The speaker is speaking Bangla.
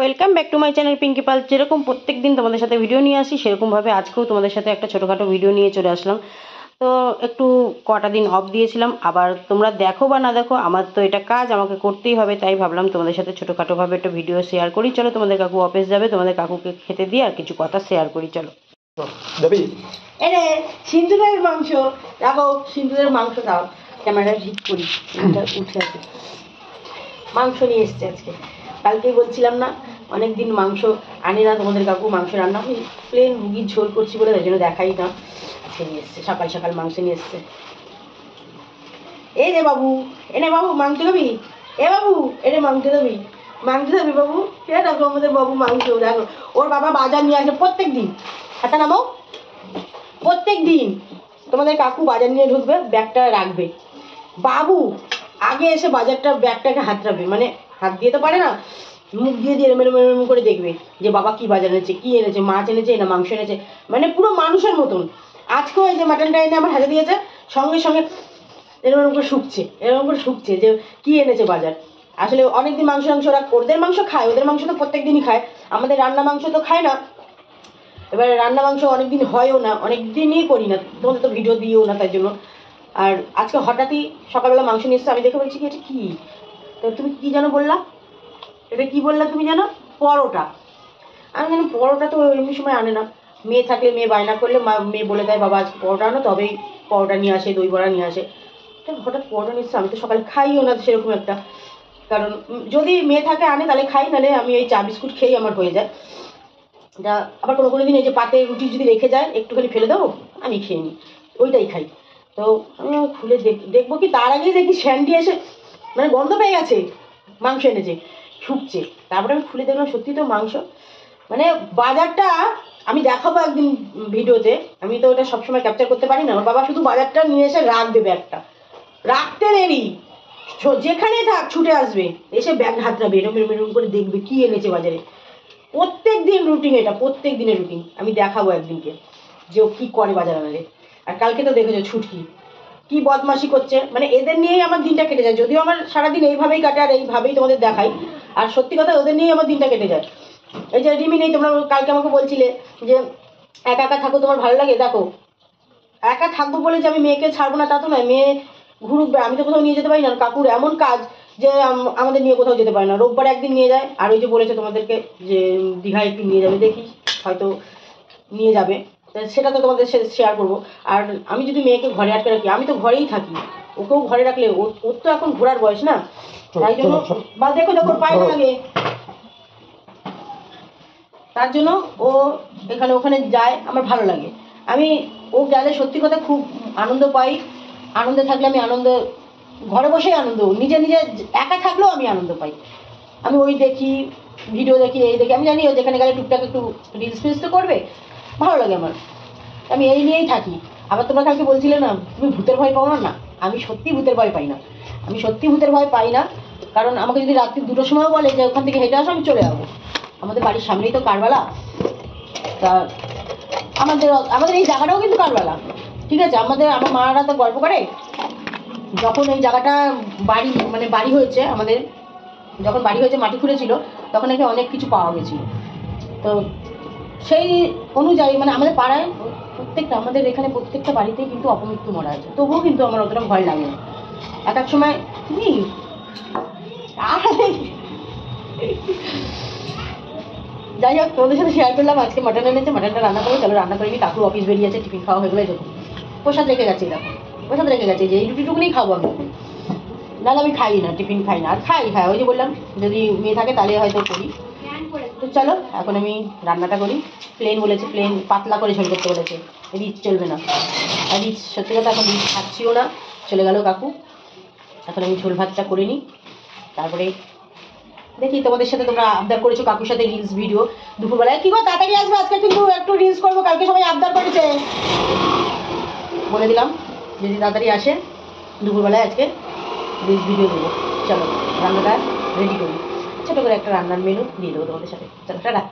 Welcome back to my channel Pinki Pal. যেরকম প্রত্যেক দিন তোমাদের সাথে ভিডিও নিয়ে আসি, সেরকমভাবে আজকেও তোমাদের সাথে একটা ছোটোখাটো ভিডিও নিয়ে চলে আসলাম। তো একটু কটা দিন অফ দিয়েছিলাম, আবার তোমরা দেখো বা না দেখো, আমার তো এটা কাজ, আমাকে করতেই হবে। তাই ভাবলাম তোমাদের সাথে ছোটোখাটোভাবে একটা ভিডিও শেয়ার করি। চলো, তোমাদের কাকু অফিস যাবে, তোমাদের কাকুকে খেতে দিয়ে আর কিছু কথা শেয়ার করি। চলো সিন্দুরের মাংস দেখো, সিন্দুরের মাংস দাও, ক্যামেরা ঠিক করি, উঠে আছে। মাংস নিয়ে এসছে আজকে, কালকেই বলছিলাম না অনেক দিন মাংস আনে না তোমাদের কাকু, মাংস রান্না আমি প্লেন মুগির ঝোল করছি বলে তাই জন্য দেখাই না। আজকে নিয়ে এসছে, সকাল সকাল মাংস নিয়ে এসছে। এই রে বাবু, এনে বাবু মাংস দেবি, এ বাবু এনে মাংস দেবি, মাংস দেবি বাবু। কে দেখো আমাদের বাবু মাংস, দেখো ওর বাবা বাজার নিয়ে আসে প্রত্যেক দিন। হাতা নামো, প্রত্যেক দিন তোমাদের কাকু বাজার নিয়ে ঢুকবে, ব্যাগটা রাখবে, বাবু আগে এসে বাজারটা ব্যাগটাকে হাত রাখবে, মানে হাত দিয়ে তো পারে না, মুখ দিয়ে দিয়ে এরম এরম করে দেখবে যে বাবা কি বাজার এনেছে, কি এনেছে, মাছ এনেছে না মাংস এনেছে, মানে পুরো মানুষের মতন। আজকেও এই যে মাটনটা এনে আমার হাতে দিয়েছে, সঙ্গে সঙ্গে এরকম করে শুকছে, এরকম করে শুকছে যে কি এনেছে বাজার। আসলে অনেকদিন মাংস ওরা ওদের মাংস খায়, ওদের মাংস তো প্রত্যেক দিনই খায়, আমাদের রান্না মাংস তো খায় না। এবারে রান্না মাংস অনেকদিন হয়ও না, অনেক দিনই করি না, তোমাদের তো ভিডিও দিও না তাই জন্য। আর আজকে হঠাৎই সকালবেলা মাংস নিয়ে এসছে, আমি দেখে বলছি কি এটা কি, তো তুমি কি যেন বললা, এটা কি বললা তুমি জানো, পরোটা। আমি জানি পরোটা তো এমনি সময় আনে না, মেয়ে থাকলে মেয়ে বায়না করলে মেয়ে বলে দেয় বাবা আজকে পরোটা আনো, তবেই পরোটা নিয়ে আসে, দই বড়া নিয়ে আসে। হঠাৎ পরোটা নিচ্ছে, আমি তো সকালে খাইও না সেরকম একটা, কারণ যদি মেয়ে থাকে আনে তাহলে খাই, নাহলে আমি এই চা বিস্কুট খেয়েই আমার হয়ে যায়। যা আবার কোনো কোনো দিন এই যে পাতে রুটি যদি রেখে যায় একটুখানি ফেলে দেবো, আমি খেয়ে নিই, ওইটাই খাই। তো আমি খুলে দেখবো কি, তার আগেই দেখি স্যান্ডি এসে মানে গন্ধ পেয়ে গেছে, মাংস এনেছে, শুকছে। তারপরে আমি খুলে দেখলাম সত্যি তো মাংস। মানে বাজারটা আমি দেখাবো একদিন ভিডিওতে, আমি তো ওটা সবসময় ক্যাপচার করতে পারি না। আমার বাবা শুধু বাজারটা নিয়ে এসে রাখবে, ব্যাগটা রাখতে দেরি, যেখানে থাক ছুটে আসবে, এসে ব্যাগ হাত রাখবে, এরম এরম এরম করে দেখবে কি এনেছে বাজারে। প্রত্যেক দিন রুটিন, এটা প্রত্যেক দিনের রুটিন, আমি দেখাবো একদিনকে যে ও কী করে বাজার আনালে। আর কালকে তো দেখেছো ছুটকি কি বদমাশি করছে, মানে এদের নিয়েই আমার দিনটা কেটে যায়। যদিও আমার সারাদিন এইভাবেই কাটে আর এইভাবেই তোমাদের দেখাই, আর সত্যি কথা ওদের নিয়েই আমার দিনটা কেটে যায়। এই যে রিমি নেই, তোমরা কালকে আমাকে বলছিলে যে একা একা থাকো তোমার ভালো লাগে, দেখো একা থাকবো বলে যে আমি মেয়েকে ছাড়বো না তা তো নয়, মেয়ে ঘুরুক, আমি তো কোথাও নিয়ে যেতে পারি না, কাকুর এমন কাজ যে আমাদের নিয়ে কোথাও যেতে পারে না। রোববার একদিন নিয়ে যায়, আর ওই যে বলেছে তোমাদেরকে যে দীঘায় একটু নিয়ে যাবে, দেখি হয়তো নিয়ে যাবে, সেটা তো তোমাদের শেয়ার করবো। আর আমি যদি মেয়েকে ঘরে আটকে রাখি, আমি তো ঘরেই থাকি, ওকেও ঘরে রাখলে ওর তো এখন ঘোরার বয়স না, তাই জন্য বা দেখো দেখো পায় না লাগে, তার জন্য ও এখানে ওখানে যায়, আমার ভালো লাগে। আমি ও গেলে সত্যি কথা খুব আনন্দ পাই, আনন্দে থাকলে আমি আনন্দ, ঘরে বসেই আনন্দ, নিজে নিজে একা থাকলেও আমি আনন্দ পাই। আমি ওই দেখি, ভিডিও দেখি, এই দেখি, আমি জানি ও যেখানে গেলে টুকটাক একটু রিলস ফিলস তো করবে, ভালো লাগে আমার, আমি এই নিয়েই থাকি। আবার তোমরা কালকে বলছিলে না তুমি ভূতের ভয় পাও না, না আমি সত্যি ভূতের ভয় পাই না, আমি সত্যি ভূতের ভয় পাই না। কারণ আমাকে যদি রাত্রি 2টোর সময়ও বলে যে ওখান থেকে হেঁটে আসো, আমি চলে যাবো, আমাদের বাড়ির সামনেই তো কারবালা, তা আমাদের আমাদের এই জায়গাটাও কিন্তু কারবালা, ঠিক আছে। আমার মারা তো গল্প করে, যখন এই জায়গাটা বাড়ি মানে বাড়ি হয়েছে আমাদের, যখন বাড়ি হয়েছে মাটি খুঁড়েছিল, তখন নাকি অনেক কিছু পাওয়া গেছিল। তো সেই অনুযায়ী মানে আমাদের পাড়ায় প্রত্যেকটা, আমাদের এখানে প্রত্যেকটা বাড়িতেই কিন্তু অপমৃত্যু মরা আছে, তবুও কিন্তু আমার অতটা ভয় লাগে না। এক এক সময় তুমি যাই হোক, তোমাদের সাথে শেয়ার করলাম আজকে মাটন এনেছে, মাটনটা রান্না করবো, চলো রান্না করে নিই। কাকুর অফিস বেরিয়েছে, টিফিন খাওয়া হয়ে গেলে যখন প্রসাদ রেখে গেছে, দেখো প্রসাদ রেখে গেছে যে এই রুটিটুকুনি খাবো আমি, নাহলে আমি খাই না, টিফিন খাই না। আর খাই, হ্যাঁ ওই যে বললাম যদি মেয়ে থাকে তাহলে হয়তো করি। তো চলো এখন আমি রান্নাটা করি। প্লেন বলেছে, প্লেন পাতলা করে ঝোল করতে বলেছে, রিচ চলবে না। আর রিচ সত্যি কথা এখন রিচ খাচ্ছিও না, চলে গেল কাকু। এখন আমি ঝোল ভাতটা করে নিই, তারপরে দেখি তোমাদের সাথে, তোমরা আবদার করেছো কাকুর সাথে রিলস ভিডিও, দুপুরবেলায় কি গো তাড়াতাড়ি আসবে, আজকে কিন্তু একটু রিলস করবো, কালকে সবাই আবদার করেছে, বলে দিলাম যদি তাড়াতাড়ি আসে দুপুরবেলায় আজকে রিলস ভিডিও দেবো। চলো রান্নাটা রেডি করি, ছোটো করে একটা রান্নার মেনু দিয়ে দেবো তোমাদের সাথে। চলো টাটা।